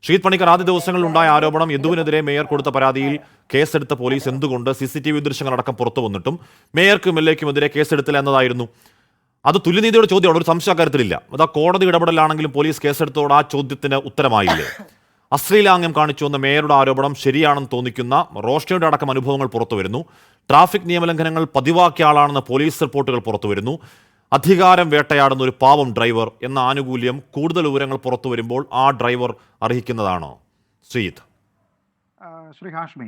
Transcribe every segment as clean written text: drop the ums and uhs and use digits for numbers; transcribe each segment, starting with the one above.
Sheath Panicker, ആദ്യ ദിവസങ്ങളിൽ ഉണ്ടായ ആരോപണം യദുവിനെതിരെ മേയർ കൊടുത്ത പരാതിയിൽ കേസെടുത്ത പോലീസ് എന്തുകൊണ്ട് CCTV ദൃശ്യങ്ങളടക്കം പുറത്തു വന്നിട്ടും മേയർക്കും MLA-ക്കുമെതിരെ കേസെടുത്തില്ല എന്നതായിരുന്നു. അത് തുല്യനീതിയുടെ ചോദ്യമാണ്, ഒരു സംശയ കാര്യത്തിലില്ല. അത് ആ കോടതി ഇടപെടലാണെങ്കിലും പോലീസ് കേസെടുത്തോട് ആ ചോദ്യത്തിന് ഉത്തരമായില്ലേ? അശ്ലീലാംഗ്യം കാണിച്ചു എന്ന മേയറുടെ ആരോപണം ശരിയാണെന്ന് തോന്നിക്കുന്ന റോഷ്നിയുടെ അടക്കം അനുഭവങ്ങൾ പുറത്തുവരുന്നു. ട്രാഫിക് നിയമലംഘനങ്ങൾ പതിവാക്കിയ ആളാണെന്ന് പോലീസ് റിപ്പോർട്ടുകൾ പുറത്തുവരുന്നു. അധികാരം വേട്ടയാടുന്ന ഒരു പാവം ഡ്രൈവർ എന്ന ആനുകൂല്യം കൂടുതൽ വിവരങ്ങൾ പുറത്തു വരുമ്പോൾ ആ ഡ്രൈവർ അർഹിക്കുന്നതാണോ? ശ്രീജിത്ത്. ശ്രീ ഹാഷ്മി,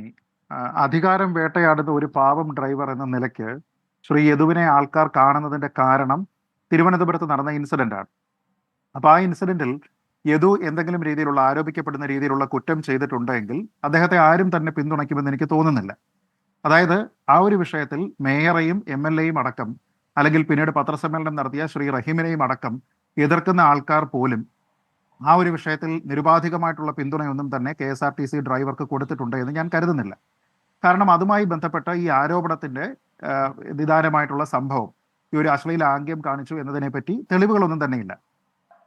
അധികാരം വേട്ടയാടുന്ന ഒരു പാവം ഡ്രൈവർ എന്ന നിലയ്ക്ക് ശ്രീ യദുവിനെ ആൾക്കാർ കാണുന്നതിന്റെ കാരണം തിരുവനന്തപുരത്ത് നടന്ന ഇൻസിഡന്റ് ആണ്. അപ്പൊ ആ ഇൻസിഡന്റിൽ യദു എന്തെങ്കിലും രീതിയിലുള്ള ആരോപിക്കപ്പെടുന്ന രീതിയിലുള്ള കുറ്റം ചെയ്തിട്ടുണ്ടെങ്കിൽ അദ്ദേഹത്തെ ആരും തന്നെ പിന്തുണയ്ക്കുമെന്ന് എനിക്ക് തോന്നുന്നില്ല. അതായത് ആ ഒരു വിഷയത്തിൽ മേയറെയും MLA-യും അടക്കം, അല്ലെങ്കിൽ പിന്നീട് പത്രസമ്മേളനം നടത്തിയ ശ്രീ റഹീമിനെയും അടക്കം എതിർക്കുന്ന ആൾക്കാർ പോലും ആ ഒരു വിഷയത്തിൽ നിരുപാധികമായിട്ടുള്ള പിന്തുണയൊന്നും തന്നെ KSRTC ഡ്രൈവർക്ക് കൊടുത്തിട്ടുണ്ട് എന്ന് ഞാൻ കരുതുന്നില്ല. കാരണം അതുമായി ബന്ധപ്പെട്ട ഈ ആരോപണത്തിന്റെ നിദാനമായിട്ടുള്ള സംഭവം, ഈ ഒരു അശ്ലീലാംഗ്യം കാണിച്ചു എന്നതിനെ പറ്റി തെളിവുകളൊന്നും തന്നെയില്ല.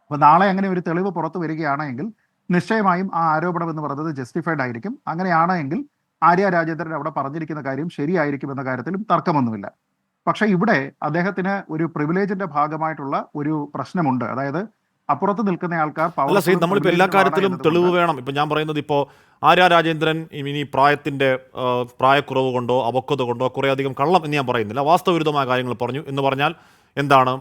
അപ്പൊ നാളെ അങ്ങനെ ഒരു തെളിവ് പുറത്തു വരികയാണെങ്കിൽ നിശ്ചയമായും ആ ആരോപണം എന്ന് പറയുന്നത് ജസ്റ്റിഫൈഡ് ആയിരിക്കും. അങ്ങനെയാണ് എങ്കിൽ ആര്യ രാജേന്ദ്രൻ അവിടെ പറഞ്ഞിരിക്കുന്ന കാര്യം ശരിയായിരിക്കും എന്ന കാര്യത്തിലും തർക്കമൊന്നുമില്ല. പക്ഷെ ഇവിടെ അദ്ദേഹത്തിന് ഒരു പ്രിവിലേജിന്റെ ഭാഗമായിട്ടുള്ള ഒരു പ്രശ്നമുണ്ട്. അതായത് അപ്പുറത്ത് നിൽക്കുന്ന ആൾക്കാർ നമ്മളിപ്പോ എല്ലാ കാര്യത്തിലും തെളിവ് വേണം. ഇപ്പൊ ഞാൻ പറയുന്നത്, ഇപ്പോൾ ആര്യ രാജേന്ദ്രൻ ഇനി പ്രായക്കുറവ് കൊണ്ടോ അവക്കത കൊണ്ടോ കുറെ അധികം കള്ളം എന്ന് ഞാൻ പറയുന്നില്ല, വാസ്തവവിരുദ്ധമായ കാര്യങ്ങൾ പറഞ്ഞു എന്ന് പറഞ്ഞാൽ എന്താണ്?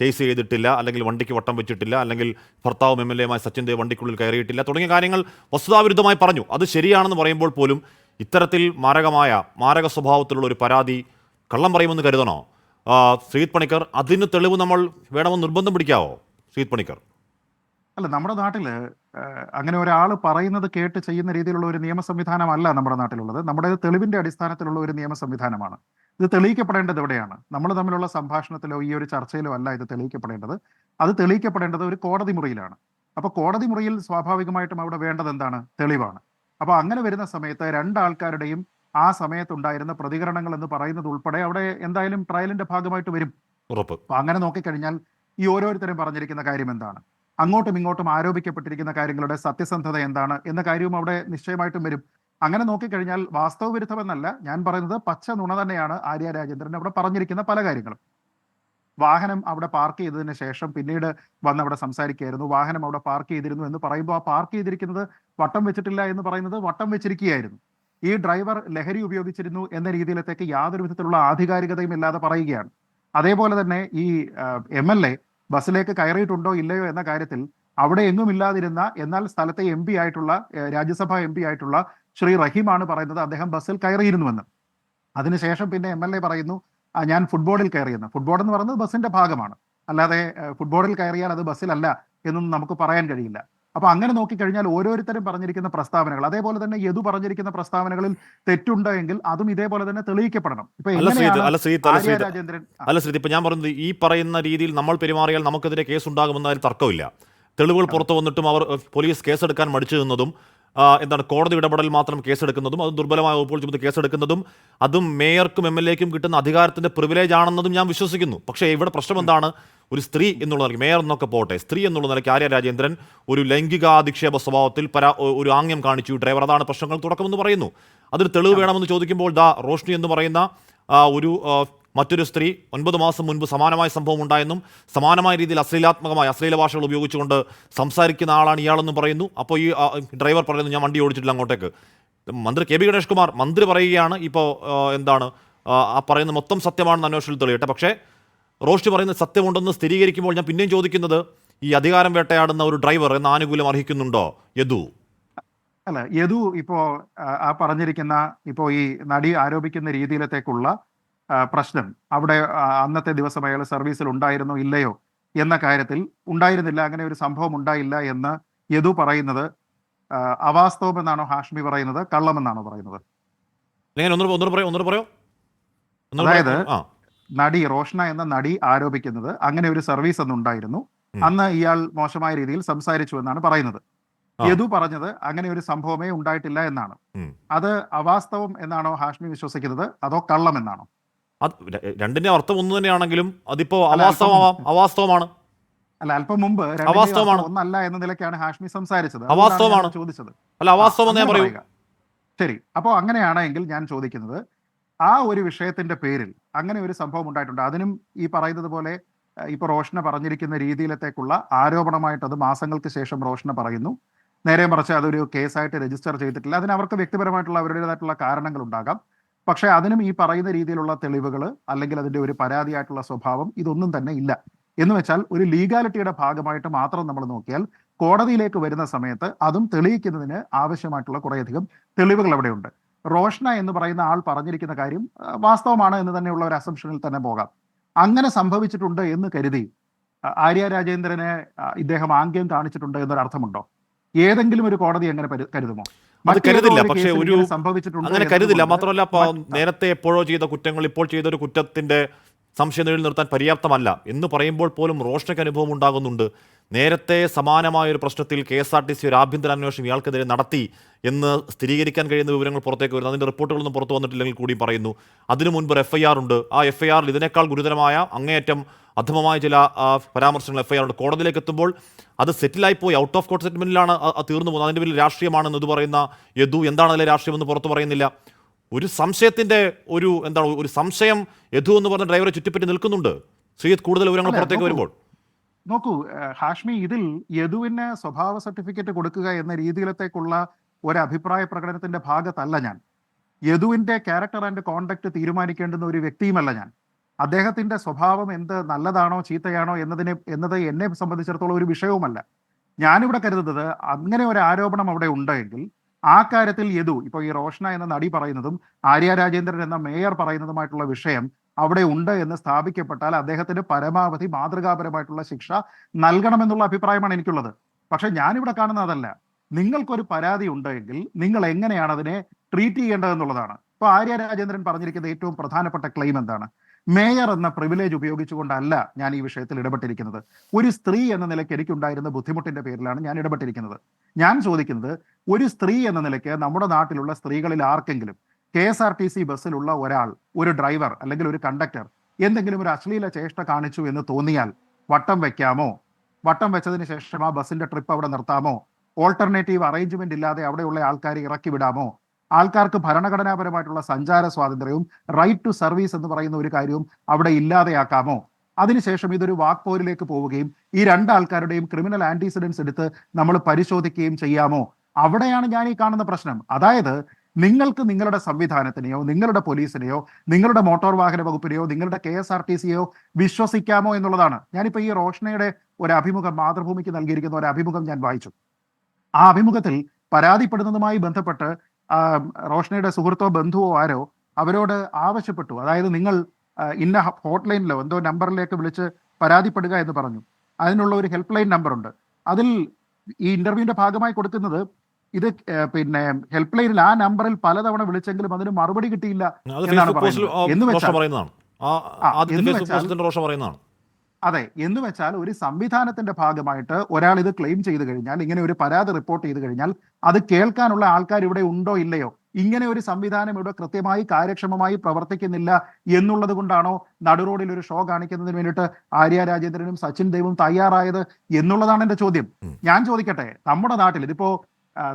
ചേസ് ചെയ്തിട്ടില്ല, അല്ലെങ്കിൽ വണ്ടിക്ക് വട്ടം വെച്ചിട്ടില്ല, അല്ലെങ്കിൽ ഭർത്താവും MLA-യുമായ സച്ചിൻ ദേവ് വണ്ടിക്കുള്ളിൽ കയറിയിട്ടില്ല തുടങ്ങിയ കാര്യങ്ങൾ വസ്തുതാവിരുദ്ധമായി പറഞ്ഞു. അത് ശരിയാണെന്ന് പറയുമ്പോൾ പോലും ഇത്തരത്തിൽ മാരക സ്വഭാവത്തിലുള്ള ഒരു പരാതി കള്ളം പറയുമെന്ന് കരുതണോ ശ്രീജിത്ത് പണിക്കർ? അതിന് തെളിവ് നമ്മൾ വേണമെന്ന് നിർബന്ധം പിടിക്കാവോ ശ്രീജിത്ത് പണിക്കർ? അല്ല, നമ്മുടെ നാട്ടില് അങ്ങനെ ഒരാൾ പറയുന്നത് കേട്ട് ചെയ്യുന്ന രീതിയിലുള്ള ഒരു നിയമ സംവിധാനമല്ല നമ്മുടെ നാട്ടിലുള്ളത്. നമ്മുടെ തെളിവിന്റെ അടിസ്ഥാനത്തിലുള്ള ഒരു നിയമ സംവിധാനമാണ്. ഇത് തെളിയിക്കപ്പെടേണ്ടത് എവിടെയാണ്? നമ്മൾ തമ്മിലുള്ള സംഭാഷണത്തിലോ ഈ ഒരു ചർച്ചയിലോ അല്ല ഇത് തെളിയിക്കപ്പെടേണ്ടത്. അത് തെളിയിക്കപ്പെടേണ്ടത് ഒരു കോടതി മുറിയിലാണ്. അപ്പൊ കോടതി മുറിയിൽ സ്വാഭാവികമായിട്ടും അവിടെ വേണ്ടത് എന്താണ്? തെളിവാണ്. അപ്പൊ അങ്ങനെ വരുന്ന സമയത്ത് രണ്ടാൾക്കാരുടെയും ആ സമയത്തുണ്ടായിരുന്ന പ്രതികരണങ്ങൾ എന്ന് പറയുന്നത് ഉൾപ്പെടെ അവിടെ എന്തായാലും ട്രയലിന്റെ ഭാഗമായിട്ട് വരും. ഉറപ്പ്. അപ്പൊ അങ്ങനെ നോക്കിക്കഴിഞ്ഞാൽ ഈ ഓരോരുത്തരും പറഞ്ഞിരിക്കുന്ന കാര്യം എന്താണ്, അങ്ങോട്ടും ഇങ്ങോട്ടും ആരോപിക്കപ്പെട്ടിരിക്കുന്ന കാര്യങ്ങളുടെ സത്യസന്ധത എന്താണ് എന്ന കാര്യവും അവിടെ നിശ്ചയമായിട്ടും വരും. അങ്ങനെ നോക്കിക്കഴിഞ്ഞാൽ വാസ്തവ വിരുദ്ധമെന്നല്ല ഞാൻ പറയുന്നത്, പച്ച നുണ തന്നെയാണ് ആര്യ രാജേന്ദ്രൻ അവിടെ പറഞ്ഞിരിക്കുന്ന പല കാര്യങ്ങളും. വാഹനം അവിടെ പാർക്ക് ചെയ്തതിന് ശേഷം പിന്നീട് വന്ന് അവിടെ സംസാരിക്കുകയായിരുന്നു. വാഹനം അവിടെ പാർക്ക് ചെയ്തിരുന്നു എന്ന് പറയുമ്പോൾ ആ പാർക്ക് ചെയ്തിരിക്കുന്നത് വട്ടം വെച്ചിട്ടില്ല എന്ന് പറയുന്നത് വട്ടം വെച്ചിരിക്കുകയായിരുന്നു. ഈ ഡ്രൈവർ ലഹരി ഉപയോഗിച്ചിരുന്നു എന്ന രീതിയിലത്തേക്ക് യാതൊരു വിധത്തിലുള്ള ആധികാരികതയും ഇല്ലാതെ പറയുകയാണ്. അതേപോലെ തന്നെ ഈ MLA ബസ്സിലേക്ക് കയറിയിട്ടുണ്ടോ ഇല്ലയോ എന്ന കാര്യത്തിൽ അവിടെ എങ്ങും ഇല്ലാതിരുന്ന, എന്നാൽ സ്ഥലത്തെ MP ആയിട്ടുള്ള, രാജ്യസഭാ MP ആയിട്ടുള്ള ശ്രീ റഹീമാണ് പറയുന്നത് അദ്ദേഹം ബസ്സിൽ കയറിയിരുന്നുവെന്ന്. അതിനുശേഷം പിന്നെ MLA പറയുന്നു ഞാൻ ഫുട്ബോളിൽ കയറിയെന്ന്. ഫുട്ബോൾ എന്ന് പറയുന്നത് ബസ്സിന്റെ ഭാഗമാണ്, അല്ലാതെ ഫുട്ബോളിൽ കയറിയാൽ അത് ബസ്സിലല്ല എന്നൊന്നും നമുക്ക് പറയാൻ കഴിയില്ല. അപ്പൊ അങ്ങനെ നോക്കിക്കഴിഞ്ഞാൽ ഓരോരുത്തരും പറഞ്ഞിരിക്കുന്ന പ്രസ്താവനകൾ, അതേപോലെ തന്നെ യദു പറഞ്ഞിരിക്കുന്ന പ്രസ്താവനകളിൽ തെറ്റുണ്ട് എങ്കിൽ അതും ഇതേപോലെ തന്നെ തെളിയിക്കപ്പെടണം. ഇപ്പൊ രാജേന്ദ്രൻ ഇപ്പൊ ഞാൻ പറയുന്നത്, ഈ പറയുന്ന രീതിയിൽ നമ്മൾ പെരുമാറിയാൽ നമുക്കെതിരെ കേസ് ഉണ്ടാകുമെന്നതിൽ തർക്കമില്ല. തെളിവുകൾ പുറത്തു വന്നിട്ടും അവർ പോലീസ് കേസെടുക്കാൻ മടിച്ചു നിന്നതും, എന്താണ് കോടതി ഇടപെടൽ മാത്രം കേസെടുക്കുന്നതും, അത് ദുർബലമായ വകുപ്പുകൾ ചുമത്തി കേസെടുക്കുന്നതും, അതും മേയർക്കും MLA-ക്കും കിട്ടുന്ന അധികാരത്തിന്റെ പ്രിവിലേജ് ആണെന്നതും ഞാൻ വിശ്വസിക്കുന്നു. പക്ഷേ ഇവിടെ പ്രശ്നം എന്താണ്? ഒരു സ്ത്രീ എന്നുള്ള നിലയ്ക്ക്, മേയർ എന്നൊക്കെ പോട്ടെ, സ്ത്രീ എന്നുള്ള നിലയ്ക്ക് ആര്യ രാജേന്ദ്രൻ ഒരു ലൈംഗികാധിക്ഷേപ സ്വഭാവത്തിൽ ഒരു ആംഗ്യം കാണിച്ചു ഡ്രൈവർ, അതാണ് പ്രശ്നങ്ങൾ തുടക്കമെന്ന് പറയുന്നു. അതൊരു തെളിവ് വേണമെന്ന് ചോദിക്കുമ്പോൾ റോഷ്നി എന്ന് പറയുന്ന ഒരു മറ്റൊരു സ്ത്രീ 9 മാസം മുൻപ് സമാനമായ സംഭവം ഉണ്ടായെന്നും സമാനമായ രീതിയിൽ അശ്ലീല ഭാഷകൾ ഉപയോഗിച്ചുകൊണ്ട് സംസാരിക്കുന്ന ആളാണ് ഇയാളെന്ന് പറയുന്നു. അപ്പോൾ ഈ ഡ്രൈവർ പറയുന്നു ഞാൻ വണ്ടി ഓടിച്ചിട്ടില്ല അങ്ങോട്ടേക്ക്. മന്ത്രി KB ഗണേഷ് കുമാർ മന്ത്രി പറയുകയാണ് ഇപ്പോൾ ആ പറയുന്ന മൊത്തം സത്യമാണെന്ന് അന്വേഷണത്തിൽ തെളിയട്ടെ. പക്ഷേ റോഷ്നി പറയുന്നത് സത്യമുണ്ടെന്ന് സ്ഥിരീകരിക്കുമ്പോൾ ഞാൻ പിന്നെയും ചോദിക്കുന്നത്, ഈ അധികാരം വേട്ടയാടുന്ന ഒരു ഡ്രൈവർ എന്ന ആനുകൂല്യം അർഹിക്കുന്നുണ്ടോ യദു? അല്ല, യദു ഇപ്പോ ആ പറഞ്ഞിരിക്കുന്ന ഈ നടി ആരോപിക്കുന്ന രീതിയിലത്തേക്കുള്ള പ്രശ്നം അവിടെ അന്നത്തെ ദിവസം അയാൾ സർവീസിൽ ഉണ്ടായിരുന്നോ ഇല്ലയോ എന്ന കാര്യത്തിൽ ഉണ്ടായിരുന്നില്ല, അങ്ങനെ ഒരു സംഭവം ഉണ്ടായില്ല എന്ന് യദു പറയുന്നത് അവാസ്തവമെന്നാണോ ഹാഷ്മി പറയുന്നത്, കള്ളമെന്നാണോ പറയുന്നത്? അതായത് നടി റോഷ്ന എന്ന നടി ആരോപിക്കുന്നത് അങ്ങനെ ഒരു സർവീസ് അന്നുണ്ടായിരുന്നു, അന്ന് ഇയാൾ മോശമായ രീതിയിൽ സംസാരിച്ചു എന്നാണ് പറയുന്നത്. യദു പറഞ്ഞത് അങ്ങനെ ഒരു സംഭവമേ ഉണ്ടായിട്ടില്ല എന്നാണ്. അത് അവാസ്തവം എന്നാണോ ഹാഷ്മി വിശ്വസിക്കുന്നത്, അതോ കള്ളം എന്നാണോ? രണ്ടിന്റെ അർത്ഥം ഒന്ന് തന്നെയാണെങ്കിലും അതിപ്പോ അവാസ്തവമാണ്. അല്ല, അല്പം മുമ്പ് രണ്ടിന്റെയും അർത്ഥം അവാസ്തവമാണ്. ഒന്നല്ല എന്ന നിലയ്ക്കാണ് ഹാഷ്മി സംസാരിച്ചത്. അതുകൊണ്ടാണ് ഞാൻ അവാസ്തവമാണ്. അത് ചോദിച്ചത്. അല്ല, അവാസ്തവം എന്ന് ഞാൻ അങ്ങനെ പറയൂ. പറയുക. ശരി. അപ്പോൾ അങ്ങനെയാണെങ്കിൽ ഞാൻ ചോദിക്കുന്നത്, ആ ഒരു വിഷയത്തിന്റെ പേരിൽ അങ്ങനെ ഒരു സംഭവം ഉണ്ടായിട്ടുണ്ട്. അതിനും ഈ പറയുന്നത് പോലെ ഇപ്പൊ റോഷന പറഞ്ഞിരിക്കുന്ന രീതിയിലത്തേക്കുള്ള ആരോപണമായിട്ട് അത് മാസങ്ങൾക്ക് ശേഷം റോഷന പറയുന്നു. നേരെ മറിച്ച് അതൊരു കേസായിട്ട് രജിസ്റ്റർ ചെയ്തിട്ടില്ല. അതിന് അവർക്ക് വ്യക്തിപരമായിട്ടുള്ള അവരുടേതായിട്ടുള്ള കാരണങ്ങൾ ഉണ്ടാകാം. പക്ഷേ അതിനും ഈ പറയുന്ന രീതിയിലുള്ള തെളിവുകൾ അല്ലെങ്കിൽ അതിന്റെ ഒരു പരാതിയായിട്ടുള്ള സ്വഭാവം ഇതൊന്നും തന്നെ ഇല്ല. എന്ന് വെച്ചാൽ ഒരു ലീഗാലിറ്റിയുടെ ഭാഗമായിട്ട് മാത്രം നമ്മൾ നോക്കിയാൽ കോടതിയിലേക്ക് വരുന്ന സമയത്ത് അതും തെളിയിക്കുന്നതിന് ആവശ്യമായിട്ടുള്ള കുറേയധികം തെളിവുകൾ അവിടെയുണ്ട്. റോഷ്ന എന്ന് പറയുന്ന ആൾ പറഞ്ഞിരിക്കുന്ന കാര്യം വാസ്തവമാണ് എന്ന് തന്നെയുള്ള ഒരു അസംഷനിൽ തന്നെ പോകാം. അങ്ങനെ സംഭവിച്ചിട്ടുണ്ട് എന്ന് കരുതി ആര്യ രാജേന്ദ്രനെ ഇദ്ദേഹം ആംഗ്യം കാണിച്ചിട്ടുണ്ട് എന്നൊരർത്ഥമുണ്ടോ? ഏതെങ്കിലും ഒരു കോടതി അങ്ങനെ കരുതുമോ? അത് കരുതില്ല. പക്ഷേ ഒരു സംഭവിച്ചിട്ടുണ്ട് അങ്ങനെ കരുതില്ല. എന്നതുകൊണ്ട് മാത്രമല്ല, നേരത്തെ എപ്പോഴോ ചെയ്ത കുറ്റങ്ങൾ ഇപ്പോൾ ചെയ്തൊരു കുറ്റത്തിന്റെ സംശയം നിഴലിൽ നിർത്താൻ പര്യാപ്തമല്ല എന്ന് പറയുമ്പോൾ പോലും റോഷനയ്ക്ക് അനുഭവം ഉണ്ടാകുന്നുണ്ട്. നേരത്തെ സമാനമായ ഒരു പ്രശ്നത്തിൽ KSRTC ഒരു ആഭ്യന്തര അന്വേഷണം ഇയാൾക്കെതിരെ നടത്തി എന്ന് സ്ഥിരീകരിക്കാൻ കഴിയുന്ന വിവരങ്ങൾ പുറത്തേക്ക് വരുന്നു. അതിന്റെ റിപ്പോർട്ടുകളൊന്നും പുറത്തു വന്നിട്ടില്ലെങ്കിൽ കൂടി പറയുന്നു. അതിനു മുൻപ് ഒരു FIR ഉണ്ട്. ആ FIRൽ ഇതിനേക്കാൾ ഗുരുതരമായ അങ്ങേയറ്റം അധമമായ ചില പരാമർശങ്ങൾ FIR ഉണ്ട്. കോടതിയിലേക്ക് എത്തുമ്പോൾ അത് സെറ്റിലായിപ്പോയി, ഔട്ട് ഓഫ് കോർട്ട് സെറ്റിൽമെന്റിലാണ് തീർന്നു പോകുന്നത്. അതിന്റെ പേരിൽ രാഷ്ട്രീയമാണെന്ന് ഇത് പറയുന്ന യദു എന്താണ് അതിലെ രാഷ്ട്രീയമെന്ന് പുറത്തു പറയുന്നില്ല. ഒരു സംശയത്തിന്റെ ഒരു സംശയം യദു എന്ന് പറഞ്ഞ ഡ്രൈവറെ ചുറ്റിപ്പറ്റി നിൽക്കുന്നുണ്ട്. ശ്രീജിത്ത്, കൂടുതൽ വിവരങ്ങൾ പുറത്തേക്ക് വരുമ്പോൾ നോക്കൂ ഹാഷ്മി, ഇതിൽ യദുവിന് സ്വഭാവ സർട്ടിഫിക്കറ്റ് കൊടുക്കുക എന്ന രീതിയിലത്തേക്കുള്ള ഒരു അഭിപ്രായ പ്രകടനത്തിന്റെ ഭാഗത്തല്ല ഞാൻ. യദുവിന്റെ ക്യാരക്ടർ ആൻഡ് കോണ്ടക്ട് തീരുമാനിക്കേണ്ടുന്ന ഒരു വ്യക്തിയുമല്ല ഞാൻ. അദ്ദേഹത്തിന്റെ സ്വഭാവം എന്ത് നല്ലതാണോ ചീത്തയാണോ എന്നത് എന്നെ സംബന്ധിച്ചിടത്തോളം ഒരു വിഷയവുമല്ല. ഞാനിവിടെ കരുതുന്നത് അങ്ങനെ ഒരു ആരോപണം അവിടെ ഉണ്ടെങ്കിൽ ആ കാര്യത്തിൽ യദു, ഇപ്പൊ ഈ റോഷ്ന എന്ന നടി പറയുന്നതും ആര്യ രാജേന്ദ്രൻ എന്ന മേയർ പറയുന്നതുമായിട്ടുള്ള വിഷയം അവിടെ ഉണ്ട് എന്ന് സ്ഥാപിക്കപ്പെട്ടാൽ അദ്ദേഹത്തിന് പരമാവധി മാതൃകാപരമായിട്ടുള്ള ശിക്ഷ നൽകണമെന്നുള്ള അഭിപ്രായമാണ് എനിക്കുള്ളത്. പക്ഷെ ഞാനിവിടെ കാണുന്ന അതല്ല. നിങ്ങൾക്കൊരു പരാതി ഉണ്ടെങ്കിൽ നിങ്ങൾ എങ്ങനെയാണ് അതിനെ ട്രീറ്റ് ചെയ്യേണ്ടതെന്നുള്ളതാണ്. ഇപ്പൊ ആര്യ രാജേന്ദ്രൻ പറഞ്ഞിരിക്കുന്ന ഏറ്റവും പ്രധാനപ്പെട്ട ക്ലെയിം എന്താണ്? മേയർ എന്ന പ്രിവിലേജ് ഉപയോഗിച്ചുകൊണ്ടല്ല ഞാൻ ഈ വിഷയത്തിൽ ഇടപെട്ടിരിക്കുന്നത്. ഒരു സ്ത്രീ എന്ന നിലയ്ക്ക് എനിക്കുണ്ടായിരുന്ന ബുദ്ധിമുട്ടിന്റെ പേരിലാണ് ഞാൻ ഇടപെട്ടിരിക്കുന്നത്. ഞാൻ ചോദിക്കുന്നത്, ഒരു സ്ത്രീ എന്ന നിലയ്ക്ക് നമ്മുടെ നാട്ടിലുള്ള സ്ത്രീകളിൽ ആർക്കെങ്കിലും KSRTC ബസ്സിലുള്ള ഒരാൾ, ഒരു ഡ്രൈവർ അല്ലെങ്കിൽ ഒരു കണ്ടക്ടർ എന്തെങ്കിലും ഒരു അശ്ലീല ചേഷ്ട കാണിച്ചു എന്ന് തോന്നിയാൽ വട്ടം വെക്കാമോ? വട്ടം വെച്ചതിന് ശേഷം ആ ബസ്സിന്റെ ട്രിപ്പ് അവിടെ നിർത്താമോ? ഓൾട്ടർനേറ്റീവ് അറേഞ്ച്മെന്റ് ഇല്ലാതെ അവിടെയുള്ള ആൾക്കാരെ ഇറക്കി വിടാമോ? ആൾക്കാർക്ക് ഭരണഘടനാപരമായിട്ടുള്ള സഞ്ചാര സ്വാതന്ത്ര്യവും റൈറ്റ് ടു സർവീസ് എന്ന് പറയുന്ന ഒരു കാര്യവും അവിടെ ഇല്ലാതെയാക്കാമോ? അതിനുശേഷം ഇതൊരു വാക്പോരിലേക്ക് പോവുകയും ഈ രണ്ടാൾക്കാരുടെയും ക്രിമിനൽ ആന്റിസിഡൻസ് എടുത്ത് നമ്മൾ പരിശോധിക്കുകയും ചെയ്യാമോ? അവിടെയാണ് ഞാൻ ഈ കാണുന്ന പ്രശ്നം. അതായത് നിങ്ങൾക്ക് നിങ്ങളുടെ സംവിധാനത്തിനെയോ നിങ്ങളുടെ പോലീസിനെയോ നിങ്ങളുടെ മോട്ടോർ വാഹന വകുപ്പിനെയോ നിങ്ങളുടെ KSRTCയോ വിശ്വസിക്കാമോ എന്നുള്ളതാണ്. ഞാനിപ്പോ ഈ റോഷ്നയുടെ ഒരു അഭിമുഖം, മാതൃഭൂമിക്ക് നൽകിയിരിക്കുന്ന ഒരു അഭിമുഖം ഞാൻ വായിച്ചു. ആ അഭിമുഖത്തിൽ പരാതിപ്പെടുന്നതുമായി ബന്ധപ്പെട്ട് റോഷ്നയുടെ സുഹൃത്തോ ബന്ധുവോ ആരോ അവരോട് ആവശ്യപ്പെട്ടു, അതായത് നിങ്ങൾ ഇന്ന ഹോട്ട്ലൈനിലോ എന്തോ നമ്പറിലേക്ക് വിളിച്ച് പരാതിപ്പെടുക എന്ന് പറഞ്ഞു. അതിനുള്ള ഒരു ഹെൽപ്പ് ലൈൻ നമ്പർ ഉണ്ട്. അതിൽ ഈ ഇന്റർവ്യൂവിന്റെ ഭാഗമായി കൊടുക്കുന്നത് ഇത് പിന്നെ ഹെൽപ്പ് ലൈനിൽ ആ നമ്പറിൽ പലതവണ വിളിച്ചെങ്കിലും അതിന് മറുപടി കിട്ടിയില്ല എന്നാണ് പറയുന്നത്. അതെ, എന്ന് വെച്ചാൽ ഒരു സംവിധാനത്തിന്റെ ഭാഗമായിട്ട് ഒരാൾ ഇത് ക്ലെയിം ചെയ്ത് കഴിഞ്ഞാൽ, ഇങ്ങനെ ഒരു പരാതി റിപ്പോർട്ട് ചെയ്ത് കഴിഞ്ഞാൽ അത് കേൾക്കാനുള്ള ആൾക്കാർ ഇവിടെ ഉണ്ടോ ഇല്ലയോ? ഇങ്ങനെ ഒരു സംവിധാനം ഇവിടെ കൃത്യമായി കാര്യക്ഷമമായി പ്രവർത്തിക്കുന്നില്ല എന്നുള്ളത് കൊണ്ടാണോ നടുറോഡിൽ ഒരു ഷോ കാണിക്കുന്നതിന് വേണ്ടിയിട്ട് ആര്യ രാജേന്ദ്രനും സച്ചിൻ ദേവും തയ്യാറായത് എന്നുള്ളതാണ് എന്റെ ചോദ്യം. ഞാൻ ചോദിക്കട്ടെ, നമ്മുടെ നാട്ടിൽ ഇതിപ്പോ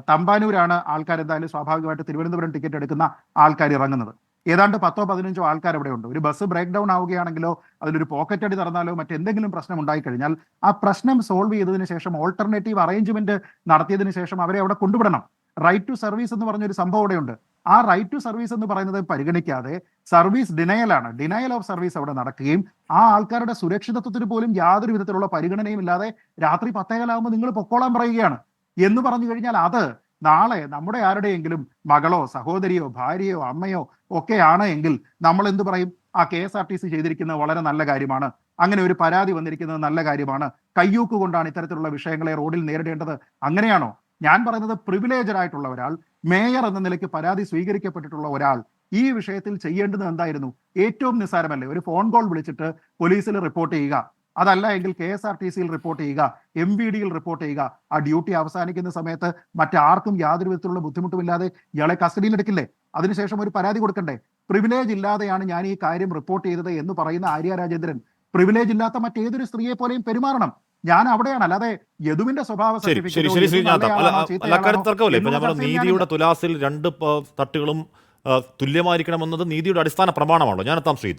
തമ്പാനൂരാണ് ആൾക്കാർ എന്തായാലും സ്വാഭാവികമായിട്ട് തിരുവനന്തപുരം ടിക്കറ്റ് എടുക്കുന്ന ആൾക്കാർ ഇറങ്ങുന്നത്. ഏതാണ്ട് 10-15 ആൾക്കാർ ഇവിടെ ഉണ്ട്. ഒരു ബസ് ബ്രേക്ക് ഡൗൺ ആവുകയാണെങ്കിലോ അതിലൊരു പോക്കറ്റ് അടി നടന്നാലോ മറ്റെന്തെങ്കിലും പ്രശ്നം ഉണ്ടായിക്കഴിഞ്ഞാൽ ആ പ്രശ്നം സോൾവ് ചെയ്തതിനു ശേഷം ഓൾട്ടർനേറ്റീവ് അറേഞ്ച്മെന്റ് നടത്തിയതിനു ശേഷം അവരെ അവിടെ കൊണ്ടുവിടണം. റൈറ്റ് ടു സർവീസ് എന്ന് പറഞ്ഞൊരു സംഭവം അവിടെയുണ്ട്. ആ റൈറ്റ് ടു സർവീസ് എന്ന് പറയുന്നത് പരിഗണിക്കാതെ സർവീസ് ഡിനയലാണ്, ഡിനയൽ ഓഫ് സർവീസ് അവിടെ നടക്കുകയും ആ ആൾക്കാരുടെ സുരക്ഷിതത്വത്തിന് പോലും യാതൊരു വിധത്തിലുള്ള പരിഗണനയും ഇല്ലാതെ രാത്രി 10:15 നിങ്ങൾ പൊക്കോളാൻ പറയുകയാണ് എന്ന് പറഞ്ഞു കഴിഞ്ഞാൽ അത് നാളെ നമ്മുടെ ആരുടെയെങ്കിലും മകളോ സഹോദരിയോ ഭാര്യയോ അമ്മയോ ഒക്കെ ആണ് എങ്കിൽ നമ്മൾ എന്ത് പറയും? ആ KSRTC ചെയ്തിരിക്കുന്നത് വളരെ നല്ല കാര്യമാണ്, അങ്ങനെ ഒരു പരാതി വന്നിരിക്കുന്നത് നല്ല കാര്യമാണ്, കയ്യൂക്ക് കൊണ്ടാണ് ഇത്തരത്തിലുള്ള വിഷയങ്ങളെ റോഡിൽ നേരിടേണ്ടത്. അങ്ങനെയാണോ? ഞാൻ പറയുന്നത് പ്രിവിലേജഡ് ആയിട്ടുള്ള ഒരാൾ, മേയർ എന്ന നിലയ്ക്ക് പരാതി സ്വീകരിക്കപ്പെട്ടിട്ടുള്ള ഒരാൾ ഈ വിഷയത്തിൽ ചെയ്യേണ്ടത് എന്തായിരുന്നു? ഏറ്റവും നിസ്സാരമല്ലേ, ഒരു ഫോൺ കോൾ വിളിച്ചിട്ട് പോലീസിൽ റിപ്പോർട്ട് ചെയ്യുക, അതല്ല എങ്കിൽ KSRTCയിൽ റിപ്പോർട്ട് ചെയ്യുക, MVDയിൽ റിപ്പോർട്ട് ചെയ്യുക. ആ ഡ്യൂട്ടി അവസാനിക്കുന്ന സമയത്ത് മറ്റാർക്കും യാതൊരു വിധത്തിലുള്ള ബുദ്ധിമുട്ടുമില്ലാതെ ഇയാളെ കസ്റ്റഡിയിൽ എടുക്കില്ലേ? അതിനുശേഷം ഒരു പരാതി കൊടുക്കണ്ടേ? പ്രിവിലേജ് ഇല്ലാതെയാണ് ഞാൻ ഈ കാര്യം റിപ്പോർട്ട് ചെയ്തത് എന്ന് പറയുന്ന ആര്യ രാജേന്ദ്രൻ പ്രിവിലേജ് ഇല്ലാത്ത മറ്റേതൊരു സ്ത്രീയെ പോലെയും പെരുമാറണം. ഞാൻ അവിടെയാണ്. അല്ലാതെ യദുവിന്റെ സ്വഭാവ ശരി ശരി സർട്ടിഫിക്കറ്റോ ശരി യദു ശ്രീനാഥ് നല്ലയാളാണോ അല്ല ചീത്തയാളാണോ അക്കാര്യം തർക്കമില്ല. ഇപ്പൊ എന്നുള്ള ഞാൻ പറഞ്ഞു ചർച്ചയിൽ നീതിയുടെ ഞാനില്ല. തുലാസിൽ രണ്ട് തട്ടുകളും തുല്യമായിരിക്കണമെന്നത് നീതിയുടെ അടിസ്ഥാന പ്രമാണമാണല്ലോ. ഞാനെത്താം ശ്രീ.